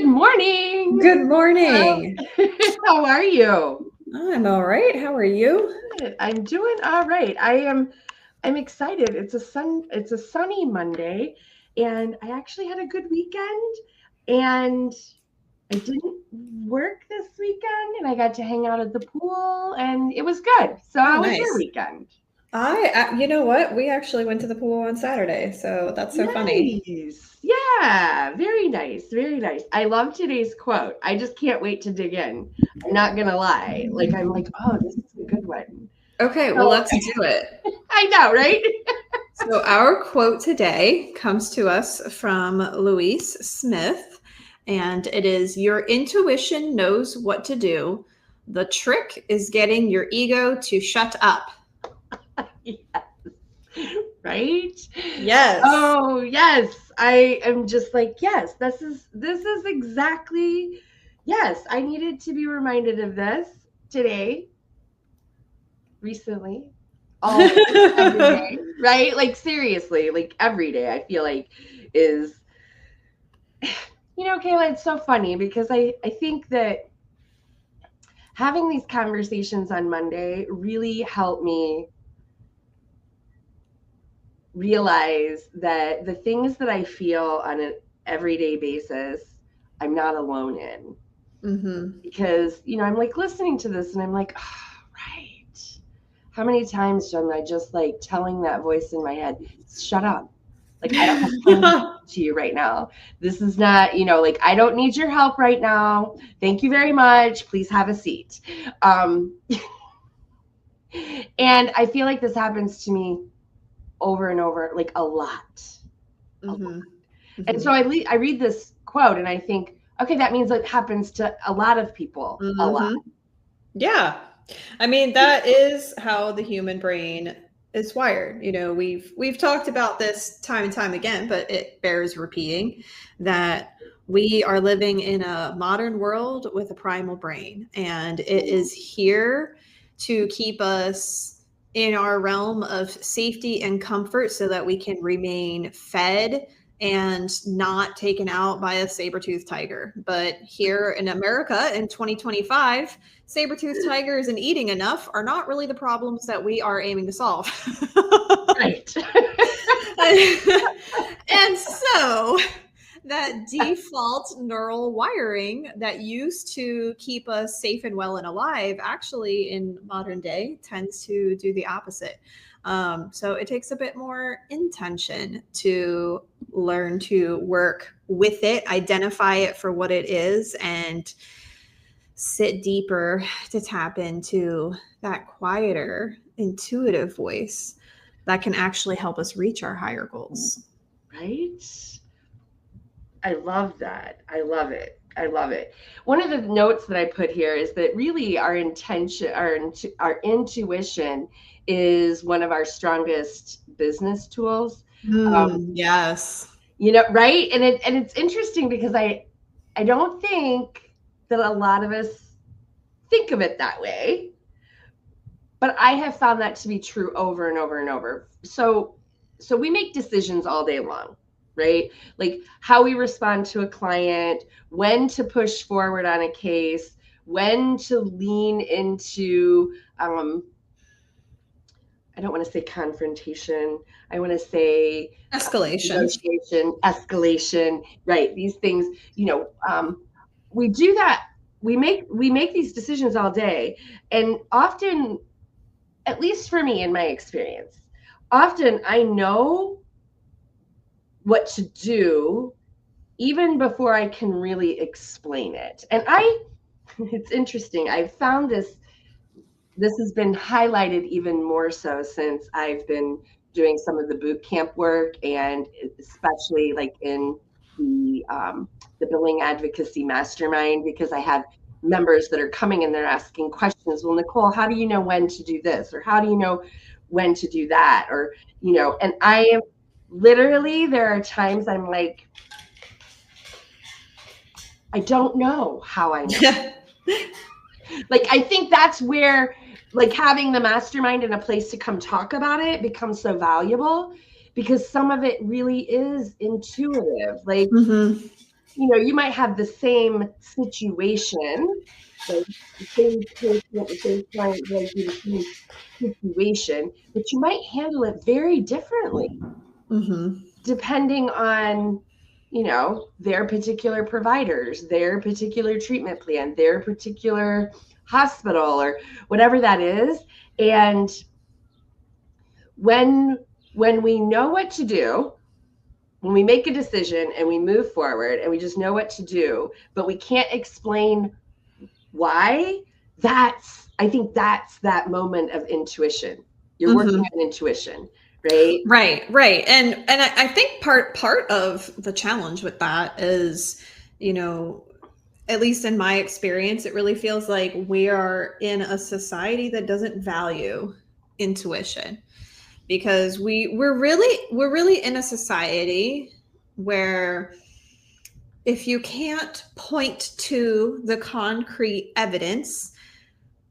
Good morning. Good morning. How are you? I'm all right. How are you? Good. I'm doing all right. I'm excited. It's a sunny Monday, and I actually had a good weekend, and I didn't work this weekend, and I got to hang out at the pool, and it was good. So Oh, how was your nice. weekend? You know what? We actually went to the pool on Saturday, so that's so funny. Nice. Yeah, very nice. Very nice. I love today's quote. I just can't wait to dig in. I'm not gonna lie. I'm like, oh, this is a good one. Okay, well, So let's do it. I know, right? So, our quote today comes to us from Louise Smith, and it is Your intuition knows what to do. The trick is getting your ego to shut up. Yes. Right? Yes. Oh, yes. I am just like, yes, this is exactly yes, I needed to be reminded of this today, recently, always, every day, right? Like seriously, like every day I feel like is Kayla, it's so funny because I think that having these conversations on Monday really helped me realize that the things that I feel on an everyday basis, I'm not alone in. Mm-hmm. Because, I'm like listening to this and I'm like, oh, right. How many times am I just like telling that voice in my head, shut up? Like, I don't have time to talk to you right now. This is not, like, I don't need your help right now. Thank you very much. Please have a seat. Um, and I feel like this happens to me over and over, like a lot. A lot. Mm-hmm. And Mm-hmm. so I read this quote and I think, okay, that means it happens to a lot of people a lot. Mm-hmm. Yeah. I mean, that is how the human brain is wired. We've talked about this time and time again, but it bears repeating that we are living in a modern world with a primal brain, and it is here to keep us in our realm of safety and comfort so that we can remain fed and not taken out by a saber-toothed tiger. But here in America in 2025, saber-toothed tigers and eating enough are not really the problems that we are aiming to solve. Right. And so that default neural wiring that used to keep us safe and well and alive actually in modern day tends to do the opposite. So it takes a bit more intention to learn to work with it, identify it for what it is, and sit deeper to tap into that quieter, intuitive voice that can actually help us reach our higher goals. Right? I love that. I love it. I love it. One of the notes that I put here is that really our intention, our intuition is one of our strongest business tools. Yes. Right? And it's interesting because I don't think that a lot of us think of it that way, but I have found that to be true over and over and over. So we make decisions all day long, right? Like how we respond to a client, when to push forward on a case, when to lean into I don't want to say confrontation. I want to say Escalation. negotiation, escalation, right? These things, we do that. We make these decisions all day, and often, at least for me in my experience, often I know what to do even before I can really explain it. And it's interesting. I've found this has been highlighted even more so since I've been doing some of the boot camp work, and especially like in the billing advocacy mastermind, because I have members that are coming and they're asking questions. Well, Nicole, how do you know when to do this? Or how do you know when to do that? Or, and I am literally, there are times I'm like, I don't know how I know. Like, I think that's where, like, having the mastermind and a place to come talk about it becomes so valuable, because some of it really is intuitive. Like, Mm-hmm. you might have the same situation, like the same patient, the same client going through the same situation, but you might handle it very differently Mm-hmm. depending on, their particular providers, their particular treatment plan, their particular hospital, or whatever that is. And when we know what to do, when we make a decision and we move forward and we just know what to do, but we can't explain why, I think that's that moment of intuition. You're working Mm-hmm. on intuition, right? Right. And I think part of the challenge with that is, at least in my experience, it really feels like we are in a society that doesn't value intuition, because we're really in a society where if you can't point to the concrete evidence,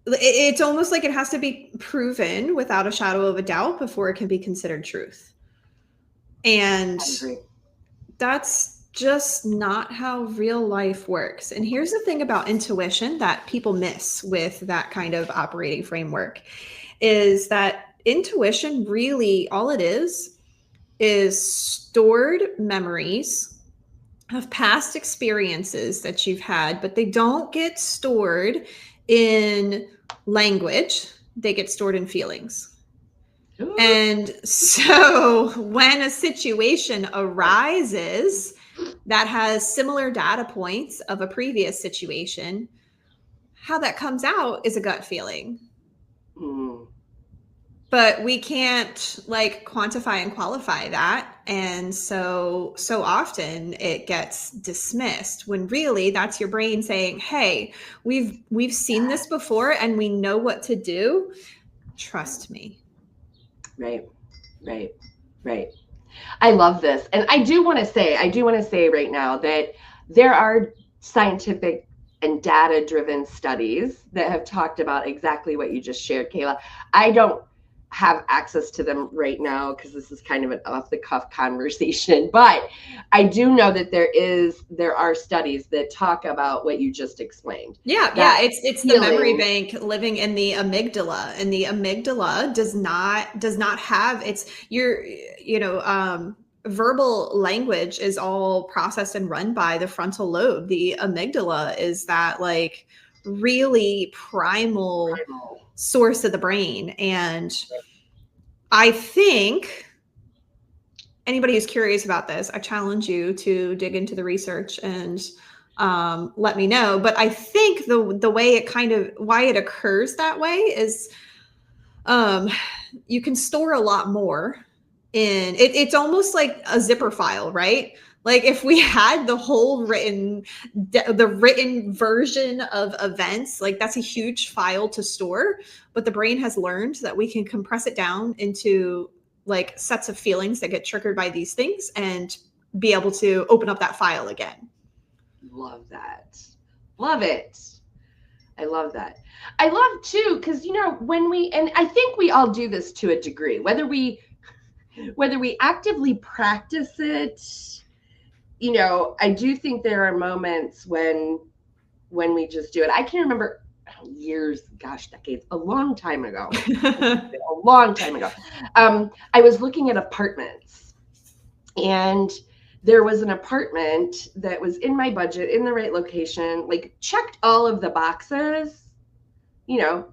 it's almost like it has to be proven without a shadow of a doubt before it can be considered truth. And I agree. that's just not how real life works. And here's the thing about intuition that people miss with that kind of operating framework is that intuition, really all it is stored memories of past experiences that you've had, but they don't get stored in language, they get stored in feelings. Ooh. And so when a situation arises that has similar data points of a previous situation, how that comes out is a gut feeling. Mm. But we can't like quantify and qualify that. And so often it gets dismissed when really that's your brain saying, hey, we've seen this before and we know what to do. Trust me. Right, right, right. I love this. And I do want to say right now that there are scientific and data driven studies that have talked about exactly what you just shared, Kayla. I don't have access to them right now because this is kind of an off the cuff conversation, but I do know that there are studies that talk about what you just explained. Yeah, That it's the memory feeling, bank living in the amygdala, and the amygdala does not have its verbal language is all processed and run by the frontal lobe. The amygdala is that like really primal source of the brain. And I think anybody who's curious about this, I challenge you to dig into the research and let me know. But I think the way it why it occurs that way is you can store a lot more in it. It's almost like a zipper file, right? Like if we had the whole the written version of events, like that's a huge file to store, but the brain has learned that we can compress it down into like sets of feelings that get triggered by these things and be able to open up that file again. love that. Love it. I love that. I love too, because and I think we all do this to a degree, whether we actively practice it, I do think there are moments when we just do it. I can remember years, gosh, decades, a long time ago. I was looking at apartments, and there was an apartment that was in my budget, in the right location, like checked all of the boxes, and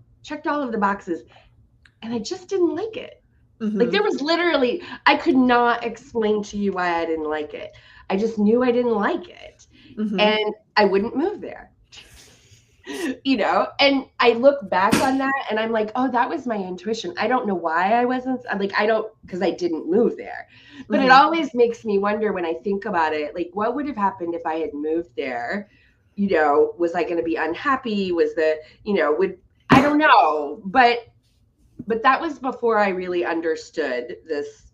I just didn't like it. Mm-hmm. Like there was literally, I could not explain to you why I didn't like it. I just knew I didn't like it. Mm-hmm. And I wouldn't move there. And I look back on that and I'm like, oh, that was my intuition. I don't know why I wasn't, because I didn't move there. But it always makes me wonder when I think about it, like what would have happened if I had moved there? Was I going to be unhappy? I don't know. But that was before I really understood this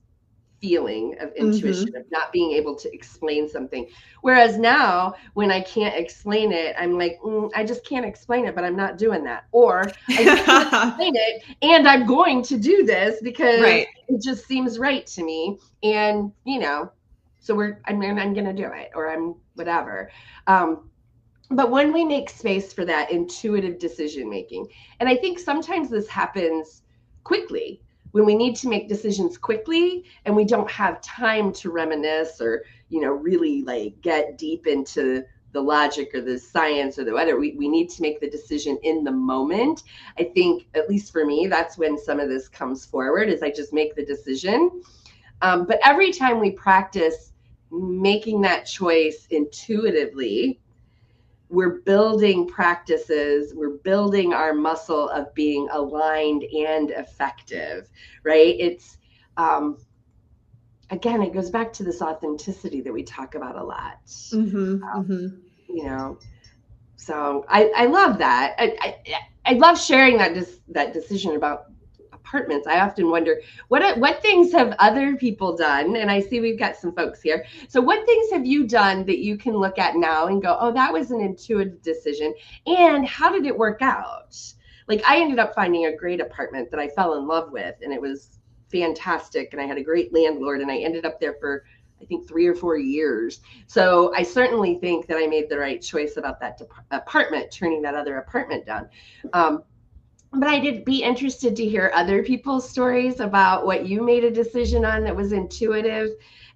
feeling of intuition, of not being able to explain something. Whereas now, when I can't explain it, I'm like, I just can't explain it, but I'm not doing that. Or I just can't explain it, and I'm going to do this because it just seems right to me. And, So I'm going to do it, or I'm whatever. But when we make space for that intuitive decision making, and I think sometimes this happens quickly when we need to make decisions quickly and we don't have time to reminisce or, really like get deep into the logic or the science or the whatever. We need to make the decision in the moment. I think, at least for me, that's when some of this comes forward, is I just make the decision. But every time we practice making that choice intuitively, we're building practices, we're building our muscle of being aligned and effective, right? It's, again, it goes back to this authenticity that we talk about a lot. You know, so I love that. I love sharing that decision about apartments. I often wonder what things have other people done, and I see we've got some folks here. So what things have you done that you can look at now and go, oh, that was an intuitive decision, and how did it work out? Like, I ended up finding a great apartment that I fell in love with, and it was fantastic, and I had a great landlord, and I ended up there for, I think, 3 or 4 years. So I certainly think that I made the right choice about that apartment, turning that other apartment down. But I'd be interested to hear other people's stories about what you made a decision on that was intuitive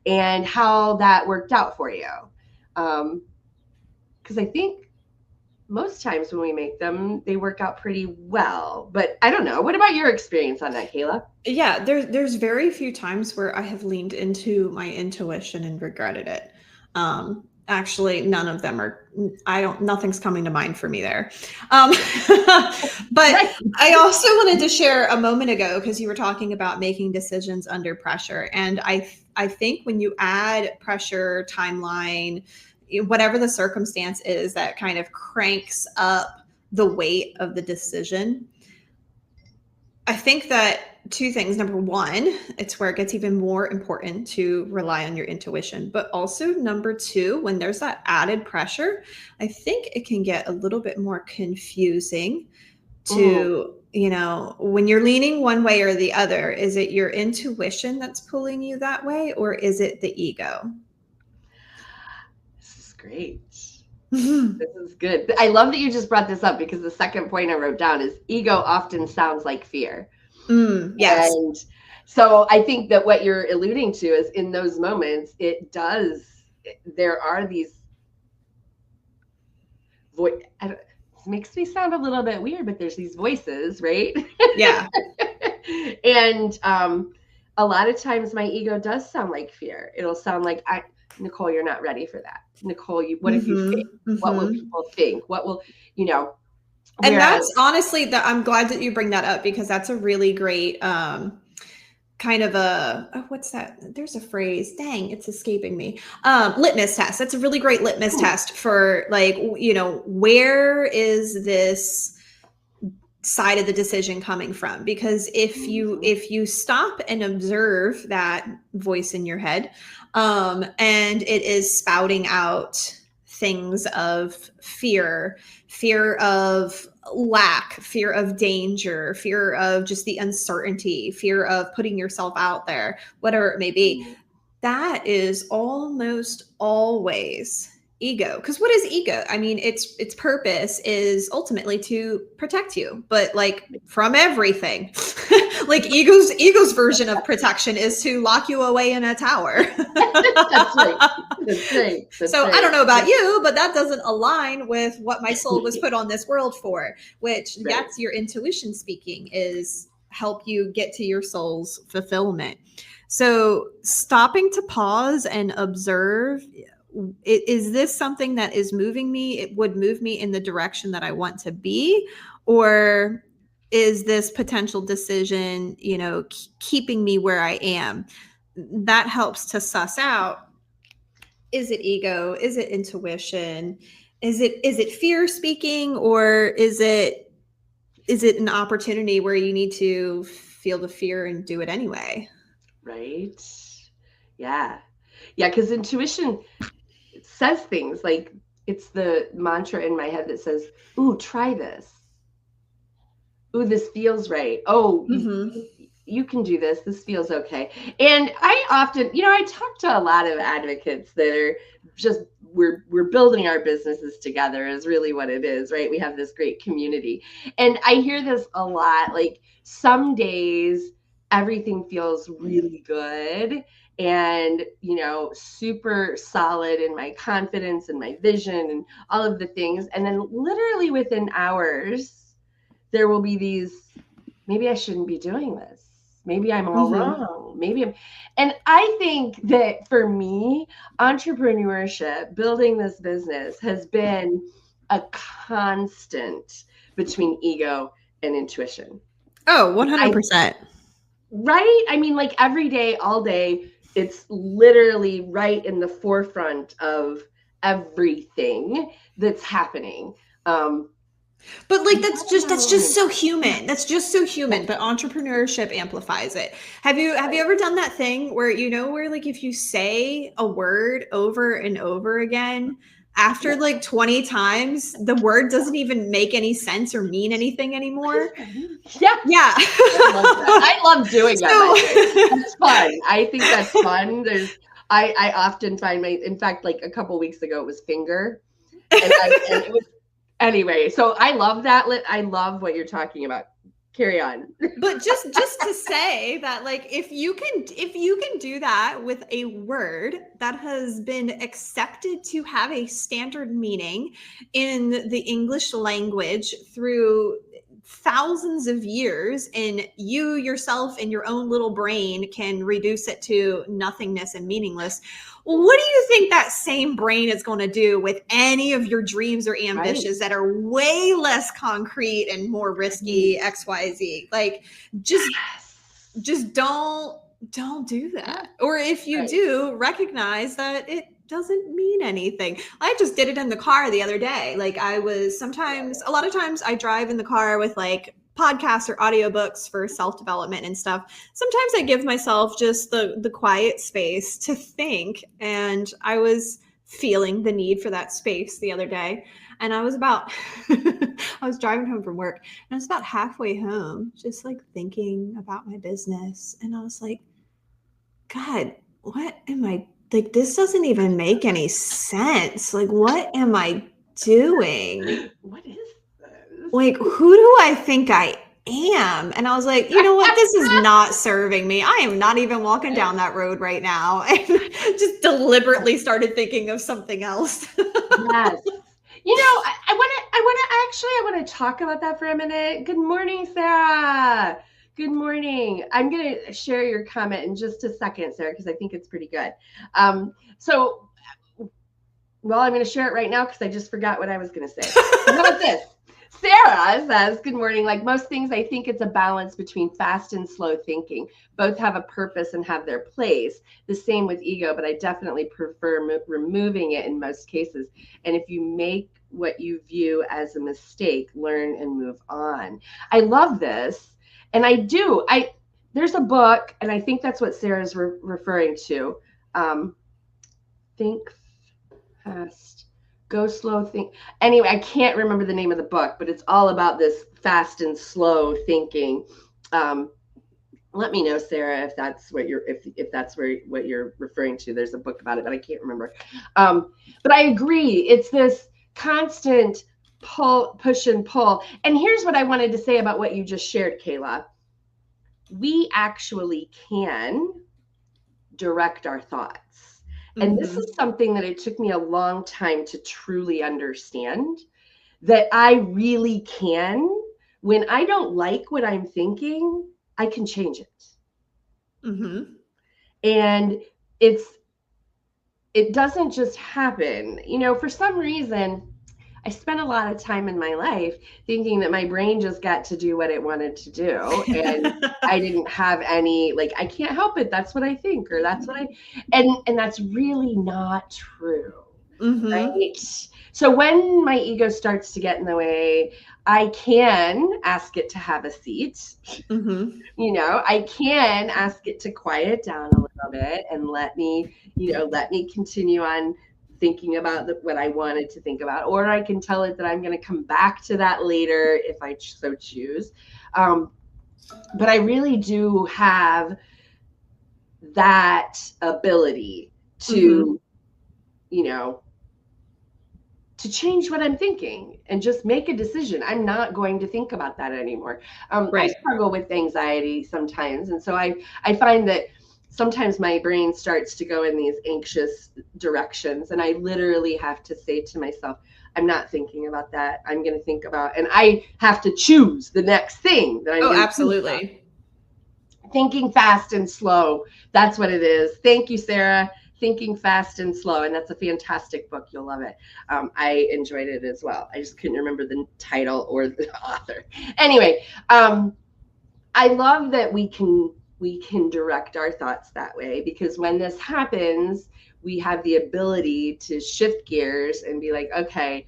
and how that worked out for you. Because I think most times when we make them, they work out pretty well. But I don't know. What about your experience on that, Kayla? Yeah, there's very few times where I have leaned into my intuition and regretted it. Actually, none of them are. Nothing's coming to mind for me there. But I also wanted to share a moment ago, because you were talking about making decisions under pressure, and I think when you add pressure, timeline, whatever the circumstance is that kind of cranks up the weight of the decision, I think that two things. Number one, it's where it gets even more important to rely on your intuition. But also, number two, when there's that added pressure, I think it can get a little bit more confusing to, when you're leaning one way or the other. Is it your intuition that's pulling you that way, or is it the ego? This is great. This is good. I love that you just brought this up, because the second point I wrote down is ego often sounds like fear. Yes. And so I think that what you're alluding to is, in those moments, there are these it makes me sound a little bit weird, but there's these voices, right? Yeah. And a lot of times my ego does sound like fear. It'll sound like, Nicole, you're not ready for that. Nicole, what if you fail? What will people think? What will, And that's honestly, I'm glad that you bring that up, because that's a really great kind of what's that? There's a phrase. Dang, it's escaping me. Litmus test. That's a really great litmus test for, like, where is this side of the decision coming from? Because if you stop and observe that voice in your head, and it is spouting out things of fear of lack, fear of danger, fear of just the uncertainty, fear of putting yourself out there, whatever it may be, that is almost always ego. Because what is ego? I mean, its purpose is ultimately to protect you, but like from everything. Like ego's version of protection is to lock you away in a tower. That's right. That's right. So I don't know about you, but that doesn't align with what my soul was put on this world for, which that's your intuition speaking, is help you get to your soul's fulfillment. So stopping to pause and observe, is this something that is moving me? It would move me in the direction that I want to be, or is this potential decision, keeping me where I am? That helps to suss out, is it ego? Is it intuition? Is it fear speaking, or is it an opportunity where you need to feel the fear and do it anyway? Right. Yeah. Yeah. Because intuition says things like, it's the mantra in my head that says, ooh, try this. Ooh, this feels right. Oh, you can do this. This feels okay. And I often, I talk to a lot of advocates that are just, we're building our businesses together is really what it is, right? We have this great community. And I hear this a lot, like some days everything feels really good and, super solid in my confidence and my vision and all of the things. And then literally within hours, there will be these, maybe I shouldn't be doing this. Maybe I'm all wrong. And I think that for me, entrepreneurship, building this business has been a constant between ego and intuition. Oh, 100%. Right? I mean, like every day, all day, it's literally right in the forefront of everything that's happening. But like that's just so human. That's just so human. But entrepreneurship amplifies it. Have you ever done that thing where where like if you say a word over and over again, after like 20 times, the word doesn't even make any sense or mean anything anymore? Yeah. I love doing that. That's fun. I think that's fun. I often find in fact, like a couple weeks ago, it was finger. And it was, anyway, so I love that. I love what you're talking about. Carry on. But just to say that, like, if you can do that with a word that has been accepted to have a standard meaning in the English language through thousands of years, and you yourself in your own little brain can reduce it to nothingness and meaningless, what do you think that same brain is going to do with any of your dreams or ambitions that are way less concrete and more risky, XYZ? Like, just don't do that. Or if you do, recognize that it doesn't mean anything. I just did it in the car the other day. Like a lot of times I drive in the car with like podcasts or audiobooks for self-development and stuff. Sometimes I give myself just the quiet space to think. And I was feeling the need for that space the other day. And I was I was driving home from work and I was about halfway home, just like thinking about my business. And I was like, God, what am I, like, this doesn't even make any sense. Like, what am I doing? What is this? Like, who do I think I am? And I was like, you know what? This is not serving me. I am not even walking down that road right now. And just deliberately started thinking of something else. Yes. I want to talk about that for a minute. Good morning, Sarah. Good morning. I'm going to share your comment in just a second, Sarah, because I think it's pretty good. I'm going to share it right now because I just forgot what I was going to say. How about this? Sarah says, good morning. Like most things, I think it's a balance between fast and slow thinking. Both have a purpose and have their place. The same with ego, but I definitely prefer removing it in most cases. And if you make what you view as a mistake, learn and move on. I love this. And I do. There's a book, and I think that's what Sarah's referring to. Think fast. Go slow, think. Anyway, I can't remember the name of the book, but it's all about this fast and slow thinking. Let me know, Sarah, if that's what what you're referring to. There's a book about it, but I can't remember. But I agree. It's this constant push and pull. And here's what I wanted to say about what you just shared, Kayla. We actually can direct our thoughts. And this is something that it took me a long time to truly understand, that I really can. When I don't like what I'm thinking, I can change it. And it doesn't just happen. For some reason, I spent a lot of time in my life thinking that my brain just got to do what it wanted to do. And I didn't have any, like, I can't help it. That's what I think, or that's what and that's really not true. Right? So when my ego starts to get in the way, I can ask it to have a seat. I can ask it to quiet down a little bit and let me continue on thinking about what I wanted to think about, or I can tell it that I'm going to come back to that later if I so choose. but I really do have that ability Mm-hmm. to, you know, to change what I'm thinking and just make a decision. I'm not going to think about that anymore. I Right. struggle with anxiety sometimes, and so I find that sometimes my brain starts to go in these anxious directions, and I literally have to say to myself, I'm not thinking about that. I'm going to think about, and I have to choose the next thing that I'm Oh, going to think about. absolutely. Thinking fast and slow. That's what it is. Thank you, Sarah. Thinking Fast and Slow. And that's a fantastic book. You'll love it. I enjoyed it as well. I just couldn't remember the title or the author. Anyway, I love that we can direct our thoughts that way, because when this happens, we have the ability to shift gears and be like, okay,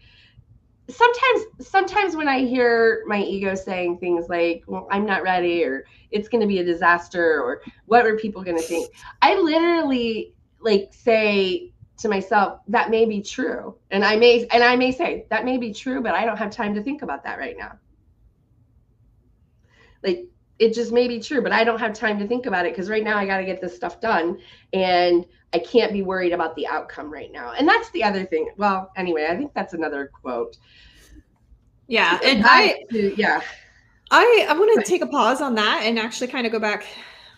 sometimes when I hear my ego saying things like, well, I'm not ready, or it's going to be a disaster, or what are people going to think, I literally like say to myself, that may be true, and I may say that may be true, but I don't have time to think about that right now. Like, it just may be true, but I don't have time to think about it, because right now I got to get this stuff done, and I can't be worried about the outcome right now. And that's the other thing. Well, anyway, I think that's another quote. Yeah. And Back to, yeah. I want to take a pause on that and actually kind of go back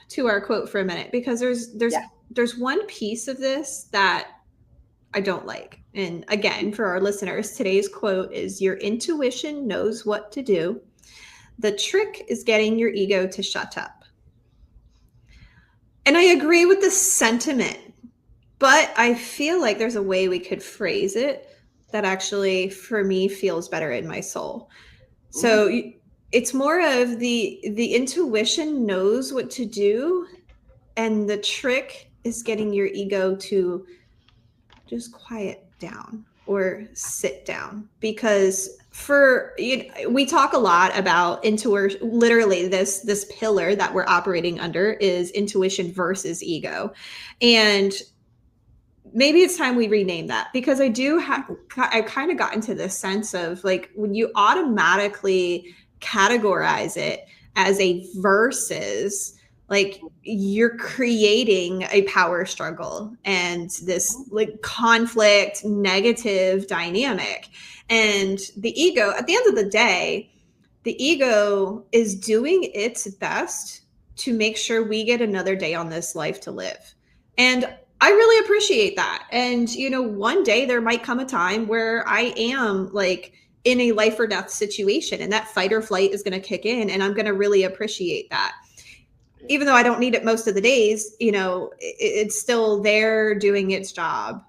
to our quote for a minute, because Yeah. there's one piece of this that I don't like. And again, for our listeners, today's quote is, your intuition knows what to do. The trick is getting your ego to shut up. And I agree with the sentiment, but I feel like there's a way we could phrase it that actually, for me, feels better in my soul. Mm-hmm. So it's more of the intuition knows what to do, and the trick is getting your ego to just quiet down or sit down. Because we talk a lot about intuition. Literally, this pillar that we're operating under is intuition versus ego, and maybe it's time we rename that, because I've kind of gotten to this sense of, like, when you automatically categorize it as a versus, like, you're creating a power struggle and this like conflict, negative dynamic. And the ego, at the end of the day, the ego is doing its best to make sure we get another day on this life to live. And I really appreciate that. And, one day there might come a time where I am like in a life or death situation, and that fight or flight is going to kick in, and I'm going to really appreciate that. Even though I don't need it most of the days, it's still there doing its job.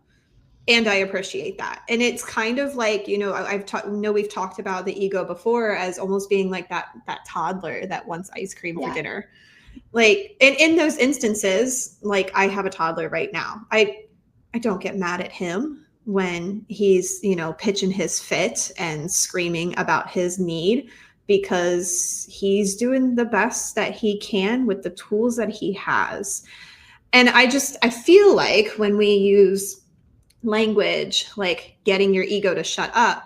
And I appreciate that. And it's kind of like, we've talked about the ego before as almost being like that toddler that wants ice cream for Yeah. dinner. Like, in those instances, like, I have a toddler right now. I don't get mad at him when he's, pitching his fit and screaming about his need, because he's doing the best that he can with the tools that he has. And I feel like when we use language like getting your ego to shut up,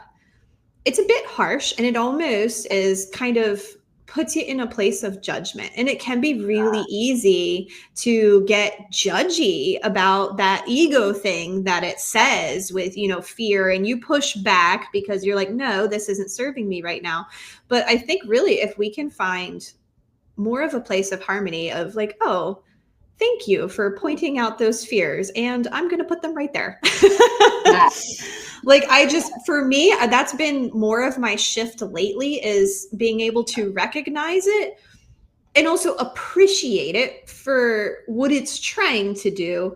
it's a bit harsh, and it almost is kind of puts you in a place of judgment. And it can be really easy to get judgy about that ego thing that it says with, fear, and you push back because you're like, no, this isn't serving me right now. But I think really, if we can find more of a place of harmony of like, oh, thank you for pointing out those fears, and I'm going to put them right there. Yeah. Like, for me, that's been more of my shift lately, is being able to recognize it and also appreciate it for what it's trying to do,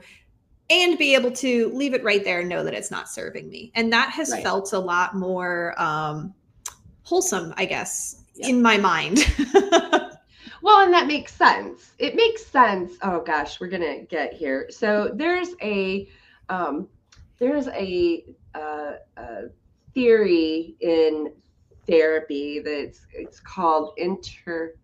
and be able to leave it right there and know that it's not serving me. And that has Right. felt a lot more wholesome, I guess, Yep. in my mind. Well, and that makes sense. It makes sense. Oh gosh, we're gonna get here. So um, there's a theory in therapy that's it's called interfamily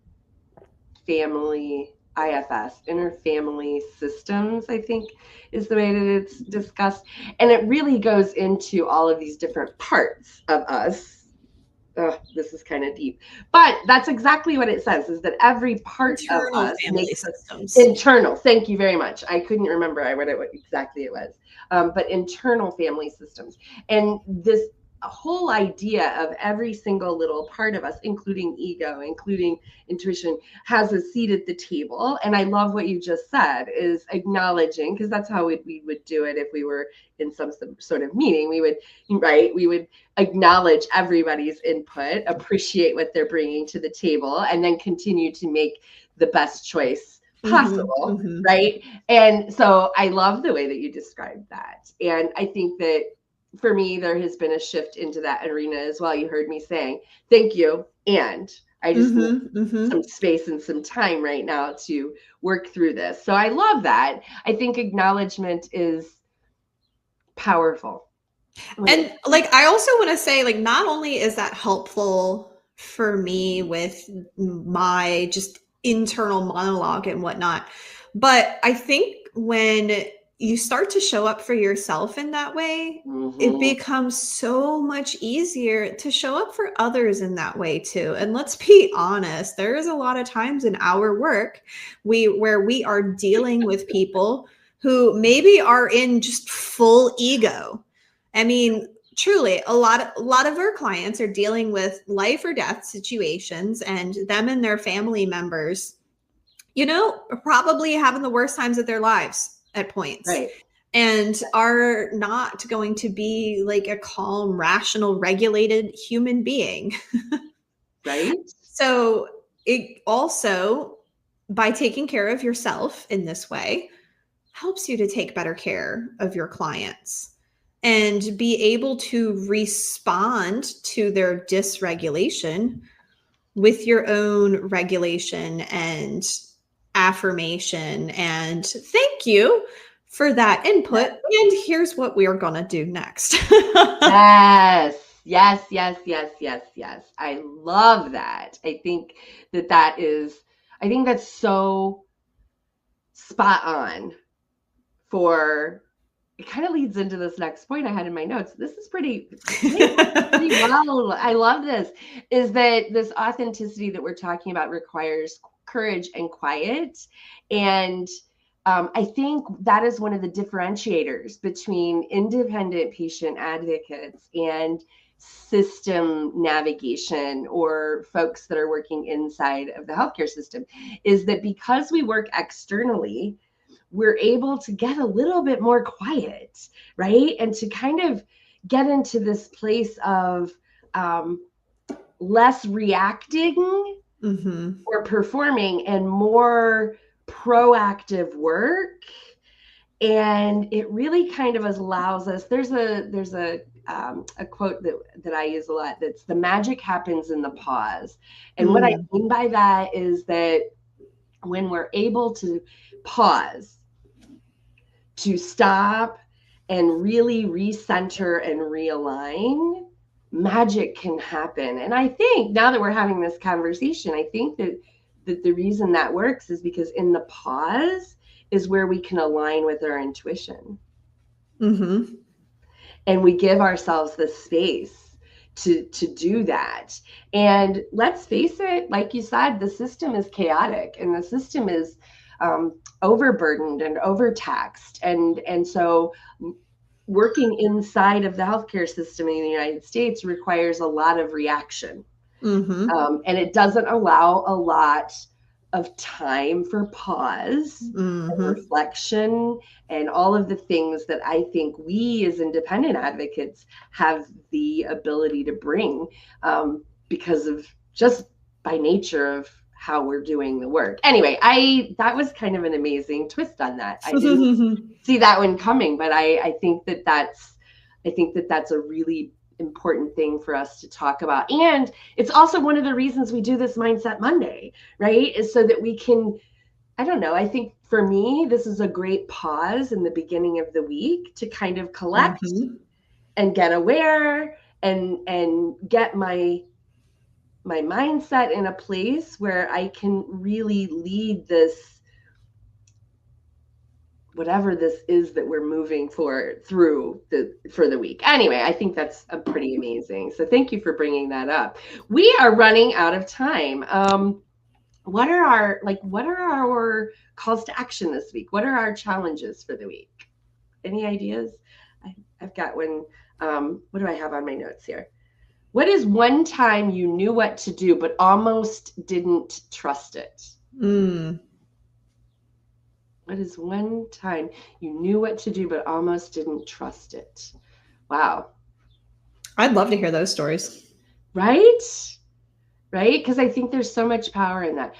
IFS, interfamily systems, I think is the way that it's discussed. And it really goes into all of these different parts of us, this is kind of deep, but that's exactly what it says, is that every part of Internal us family makes us systems. internal. Thank you very much. I couldn't remember what exactly it was. But internal family systems. And this whole idea of every single little part of us, including ego, including intuition, has a seat at the table. And I love what you just said, is acknowledging, because that's how we would do it if we were in some sort of meeting. We would acknowledge everybody's input, appreciate what they're bringing to the table, and then continue to make the best choice possible, right? And so I love the way that you described that. And I think that for me, there has been a shift into that arena as well. You heard me saying, thank you. And I just need some space and some time right now to work through this. So I love that. I think acknowledgement is powerful. And like, I also want to say, like, not only is that helpful for me with my just internal monologue and whatnot, but I think when you start to show up for yourself in that way, it becomes so much easier to show up for others in that way too. And let's be honest, there is a lot of times in our work where we are dealing with people who maybe are in just full ego. I mean, truly, a lot of our clients are dealing with life or death situations, and them and their family members, are probably having the worst times of their lives at points. Right. And are not going to be like a calm, rational, regulated human being. Right. So it also, by taking care of yourself in this way, helps you to take better care of your clients and be able to respond to their dysregulation with your own regulation and affirmation and thank you for that input. And here's what we are going to do next. Yes. Yes, yes, yes, yes, yes. I love that. I think that's so spot on for, it kind of leads into this next point I had in my notes. This is pretty well. I love this, is that this authenticity that we're talking about requires courage and quiet. And I think that is one of the differentiators between independent patient advocates and system navigation, or folks that are working inside of the healthcare system, is that because we work externally, we're able to get a little bit more quiet, right? And to kind of get into this place of less reacting or performing, and more proactive work. And it really kind of allows us, there's a quote that I use a lot, that's the magic happens in the pause. And what I mean by that is that when we're able to pause, to stop and really recenter and realign, magic can happen. And I think now that we're having this conversation, I think that the reason that works is because in the pause is where we can align with our intuition. And we give ourselves the space to do that. And let's face it, like you said, the system is chaotic, and the system is overburdened and overtaxed. And so working inside of the healthcare system in the United States requires a lot of reaction. And it doesn't allow a lot of time for pause and reflection and all of the things that I think we as independent advocates have the ability to bring, because of just by nature of how we're doing the work. Anyway, that was kind of an amazing twist on that. I didn't see that one coming, but I think that's a really important thing for us to talk about. And it's also one of the reasons we do this Mindset Monday, right? Is so that we can, I don't know, I think for me, this is a great pause in the beginning of the week to kind of collect and get aware and get my mindset in a place where I can really lead this whatever this is that we're moving for the week. Anyway, I think that's pretty amazing. So thank you for bringing that up. We are running out of time. What are our calls to action this week? What are our challenges for the week? Any ideas? I've got one. What do I have on my notes here? What is one time you knew what to do but almost didn't trust it? What is one time you knew what to do but almost didn't trust it? Wow. I'd love to hear those stories. Right? Right? Because I think there's so much power in that.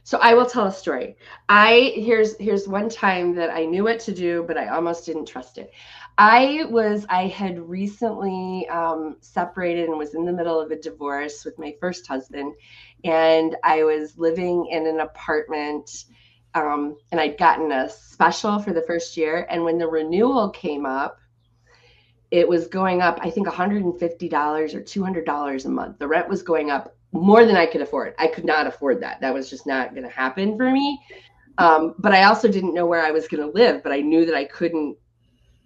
So I will tell a story. Here's one time that I knew what to do, but I almost didn't trust it. I had recently separated and was in the middle of a divorce with my first husband, and I was living in an apartment, and I'd gotten a special for the first year. And when the renewal came up, it was going up, I think $150 or $200 a month. The rent was going up more than I could afford. I could not afford that. That was just not going to happen for me. But I also didn't know where I was going to live, but I knew that I couldn't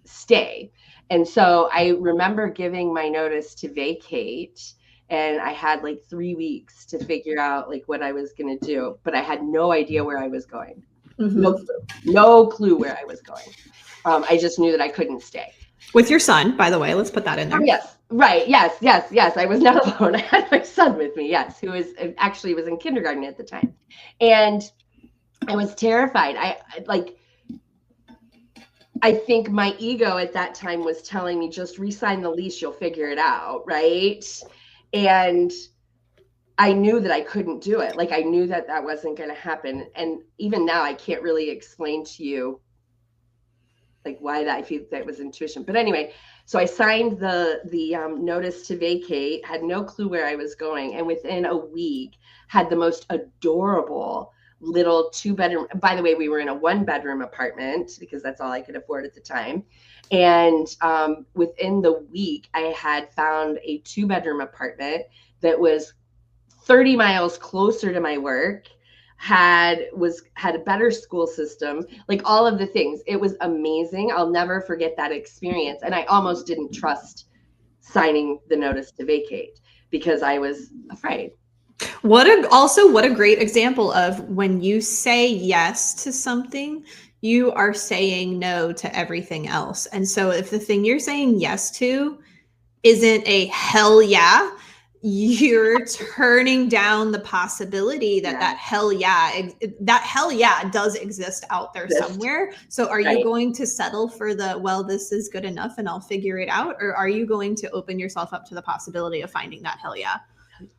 stay. And so I remember giving my notice to vacate, and I had like 3 weeks to figure out like what I was going to do, but I had no idea where I was going. Mm-hmm. No clue where I was going. I just knew that I couldn't stay. With your son, by the way, let's put that in there. Oh, yes. Right. Yes. I was not alone. I had my son with me. Yes. Who was in kindergarten at the time. And I was terrified. I think my ego at that time was telling me, just re-sign the lease. You'll figure it out. Right. And I knew that I couldn't do it. Like I knew that wasn't going to happen. And even now I can't really explain to you like why that. I feel that was intuition. But anyway, so I signed the notice to vacate, had no clue where I was going. And within a week had the most adorable little 2-bedroom. By the way, we were in a 1-bedroom apartment because that's all I could afford at the time. And within the week, I had found a 2-bedroom apartment that was 30 miles closer to my work, had a better school system, like all of the things. It was amazing. I'll never forget that experience. And I almost didn't trust signing the notice to vacate because I was afraid. What a great example of when you say yes to something, you are saying no to everything else. And so if the thing you're saying yes to isn't a hell yeah, you're turning down the possibility that hell yeah does exist out there somewhere. So are you going to settle for this is good enough and I'll figure it out? Or are you going to open yourself up to the possibility of finding that hell yeah?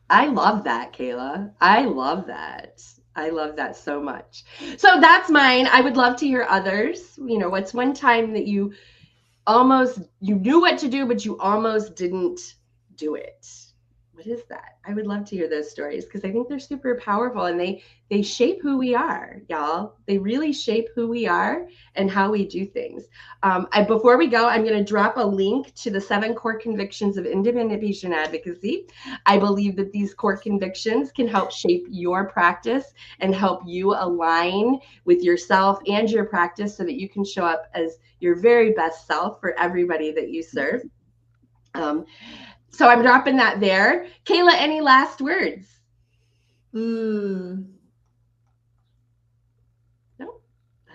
I love that, Kayla. I love that. I love that so much. So that's mine. I would love to hear others. What's one time that you knew what to do, but you almost didn't do it? What is that? I would love to hear those stories because I think they're super powerful and they shape who we are, y'all. They really shape who we are and how we do things. Before we go, I'm going to drop a link to the 7 core convictions of independent patient advocacy. I believe that these core convictions can help shape your practice and help you align with yourself and your practice so that you can show up as your very best self for everybody that you serve. So I'm dropping that there. Kayla, any last words? No.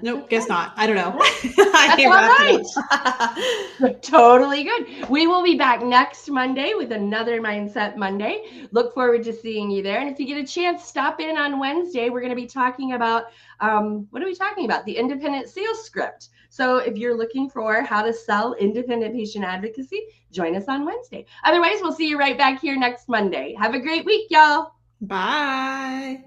Nope, guess not. I don't know. That's all right. Totally good. We will be back next Monday with another Mindset Monday. Look forward to seeing you there. And if you get a chance, stop in on Wednesday. We're going to be talking about, what are we talking about? The independent sales script. So if you're looking for how to sell independent patient advocacy, join us on Wednesday. Otherwise, we'll see you right back here next Monday. Have a great week, y'all. Bye.